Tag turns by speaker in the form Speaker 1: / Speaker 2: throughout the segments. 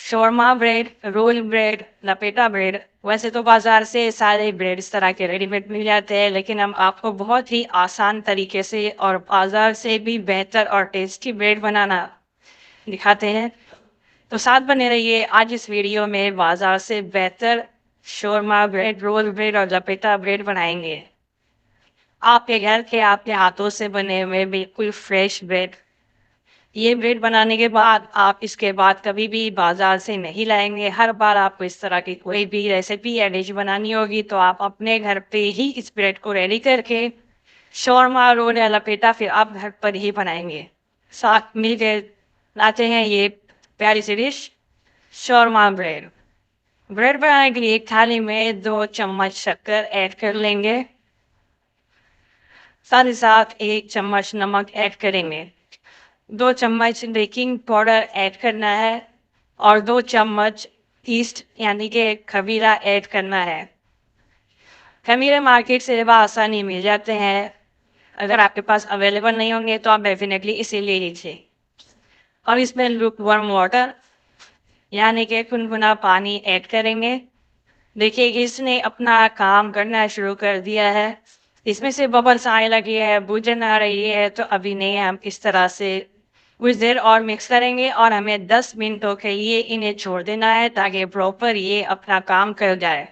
Speaker 1: Shawarma bread, role bread, लपेटा bread. वैसे तो बाजार से सारे ब्रेड इस तरह के रेडीमेड मिल जाते हैं, लेकिन हम आपको बहुत ही आसान तरीके से और बाजार से भी बेहतर और टेस्टी ब्रेड बनाना दिखाते हैं। तो साथ बने रहिए। आज इस वीडियो में बाजार से बेहतर शौरमा ब्रेड, रोल ब्रेड और लपेटा ब्रेड बनाएंगे। आपके घर के आपके हाथों से बने हुए बिल्कुल फ्रेश ब्रेड। ये ब्रेड बनाने के बाद आप इसके बाद कभी भी बाजार से नहीं लाएंगे। हर बार आपको इस तरह की कोई भी रेसिपी या डिश बनानी होगी तो आप अपने घर पे ही इस ब्रेड को रेडी करके शौरमा, रोल या लपेटा फिर आप घर पर ही बनाएंगे। साथ मिलकर लाते हैं ये प्यारी सी डिश, शौरमा ब्रेड। ब्रेड बनाने के लिए एक थाली में 2 चम्मच शक्कर ऐड कर लेंगे। साथ ही साथ 1 चम्मच नमक ऐड करेंगे। 2 चम्मच बेकिंग पाउडर ऐड करना है और 2 चम्मच ईस्ट यानी कि खमीरा ऐड करना है। खमीरे मार्केट से आसानी मिल जाते हैं। अगर आपके पास अवेलेबल नहीं होंगे तो आप डेफिनेटली इसे ले लीजिए। और इसमें लुक वार्म वाटर यानी कि गुनगुना पानी ऐड करेंगे। देखिए इसने अपना काम करना शुरू कर दिया है। इसमें से बबल्स आने लगी है, बूझन आ रही है, तो अभी नहीं, हम इस तरह से कुछ देर और मिक्स करेंगे और हमें 10 मिनटों के लिए इन्हें छोड़ देना है ताकि प्रॉपर ये अपना काम कर जाए।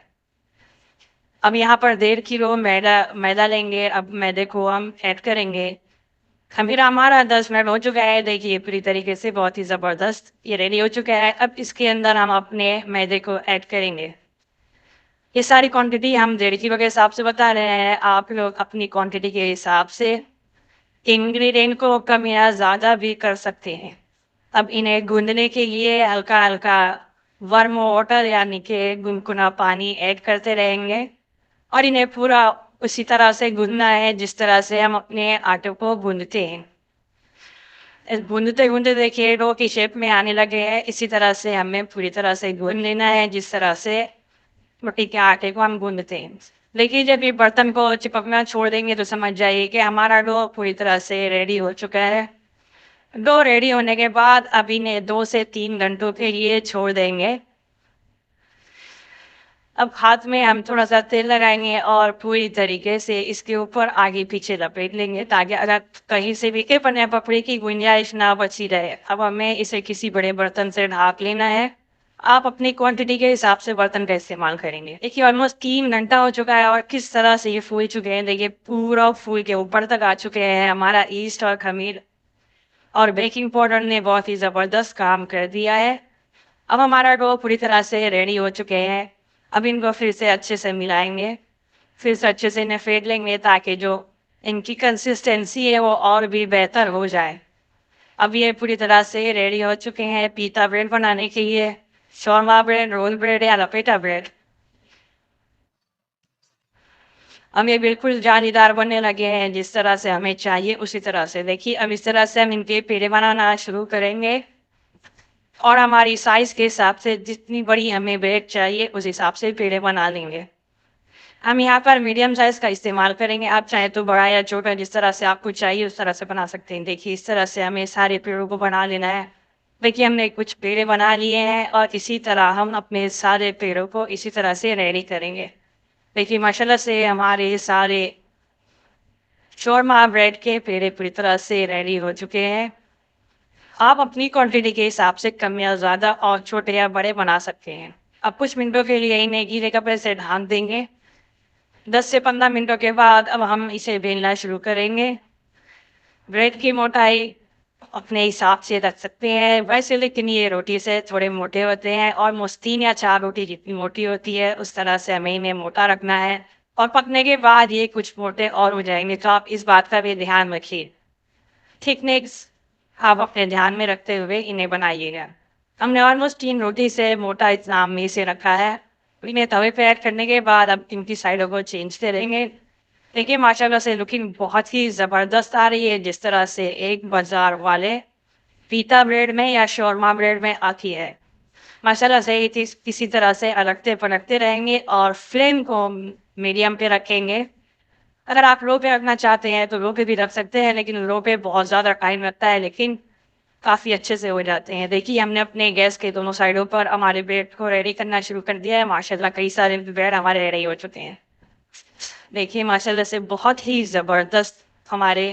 Speaker 1: अब यहाँ पर 1.5 किलो मैदा मैदा लेंगे। अब मैदे को हम ऐड करेंगे। खमीरा हमारा 10 मिनट हो चुका है। देखिए पूरी तरीके से बहुत ही ज़बरदस्त ये रेडी हो चुका है। अब इसके अंदर हम अपने मैदे को ऐड करेंगे। ये सारी क्वांटिटी हम 1.5 किलो के हिसाब से बता रहे हैं। आप लोग अपनी क्वांटिटी के हिसाब से इंग्रेडिएंट को कम या ज़्यादा भी कर सकते हैं। अब इन्हें गूंदने के लिए हल्का हल्का वार्म वाटर यानी कि गुनगुना पानी ऐड करते रहेंगे और इन्हें पूरा उसी तरह से गूंदना है जिस तरह से हम अपने आटे को गूंदते हैं। गूंदते गूंदते देखिए डो की शेप में आने लगे हैं। इसी तरह से हमें पूरी तरह से गूंद लेना है जिस तरह से रोटी के आटे को हम गूंदते हैं। देखिए जब ये बर्तन को चिपकना छोड़ देंगे तो समझ जाइए कि हमारा डो पूरी तरह से रेडी हो चुका है। डो रेडी होने के बाद अब इन्हें 2 से 3 घंटों के लिए छोड़ देंगे। अब हाथ में हम थोड़ा सा तेल लगाएंगे और पूरी तरीके से इसके ऊपर आगे पीछे लपेट लेंगे ताकि अगर कहीं से भी के पन्ने पपड़ी की गुंजाइश ना बची रहे। अब हमें इसे किसी बड़े बर्तन से ढक लेना है। आप अपनी क्वांटिटी के हिसाब से बर्तन का इस्तेमाल करेंगे। देखिए ऑलमोस्ट 3 घंटा हो चुका है और किस तरह से ये फूल चुके हैं। देखिए पूरा फूल के ऊपर तक आ चुके हैं। हमारा ईस्ट और खमीर और बेकिंग पाउडर ने बहुत ही ज़बरदस्त काम कर दिया है। अब हमारा डो पूरी तरह से रेडी हो चुके हैं। अब इनको फिर से अच्छे से मिलाएंगे। फिर से अच्छे से इन्हें फेंट लेंगे ताकि जो इनकी कंसिस्टेंसी है वो और भी बेहतर हो जाए। अब ये पूरी तरह से रेडी हो चुके हैं पीता ब्रेड बनाने के लिए। शौरमा ब्रेड, रोल ब्रेड या लपेटा ब्रेड। अब ये बिल्कुल जालीदार बनने लगे हैं जिस तरह से हमें चाहिए उसी तरह से। देखिए अब इस तरह से हम इनके पेड़े बनाना शुरू करेंगे और हमारी साइज के हिसाब से जितनी बड़ी हमें ब्रेड चाहिए उस हिसाब से पेड़े बना लेंगे। हम यहाँ पर मीडियम साइज का इस्तेमाल करेंगे। आप चाहे तो बड़ा या छोटा जिस तरह से आपको चाहिए उस तरह से बना सकते हैं। देखिए इस तरह से हमें सारे पेड़ों को बना लेना है। देखिए हमने कुछ पेड़े बना लिए हैं और इसी तरह हम अपने सारे पेड़ों को इसी तरह से रेडी करेंगे। देखिए माशाल्लाह से हमारे सारे शौरमा ब्रेड के पेड़े पूरी तरह से रेडी हो चुके हैं। आप अपनी क्वांटिटी के हिसाब से कम या ज़्यादा और छोटे या बड़े बना सकते हैं। अब कुछ मिनटों के लिए इन्हें गीले कपड़े से ढक देंगे। 10 से 15 मिनटों के बाद अब हम इसे बेलना शुरू करेंगे। ब्रेड की मोटाई अपने हिसाब से रख सकते हैं वैसे, लेकिन ये रोटी से थोड़े मोटे होते हैं। ऑलमोस्ट 3 या 4 रोटी जितनी मोटी होती है उस तरह से हमें इन्हें मोटा रखना है। और पकने के बाद ये कुछ मोटे और हो जाएंगे तो आप इस बात का भी ध्यान रखिए। थिकनेस आप अपने ध्यान में रखते हुए इन्हें बनाइएगा। हमने ऑलमोस्ट 3 रोटी से मोटा इतना में से रखा है। इन्हें तवे पे ऐड करने के बाद अब इनकी साइडों को चेंज करेंगे। देखिए माशाल्लाह से लुकिंग बहुत ही ज़बरदस्त आ रही है जिस तरह से एक बाजार वाले पीता ब्रेड में या शौरमा ब्रेड में आती है। माशाल्लाह से ये चीज़ किसी तरह से अलगते पलटते रहेंगे और फ्लेम को मीडियम पे रखेंगे। अगर आप लो पे रखना चाहते हैं तो लो पे भी रख सकते हैं, लेकिन लो पे बहुत ज़्यादा टाइम लगता है। लेकिन काफ़ी अच्छे से हो जाते हैं। देखिए हमने अपने गैस के दोनों साइडों पर हमारे ब्रेड को रेडी करना शुरू कर दिया है। माशाल्लाह कई सारे ब्रेड हमारे रेडी हो चुके हैं। देखिए माशाल्लाह से बहुत ही ज़बरदस्त हमारे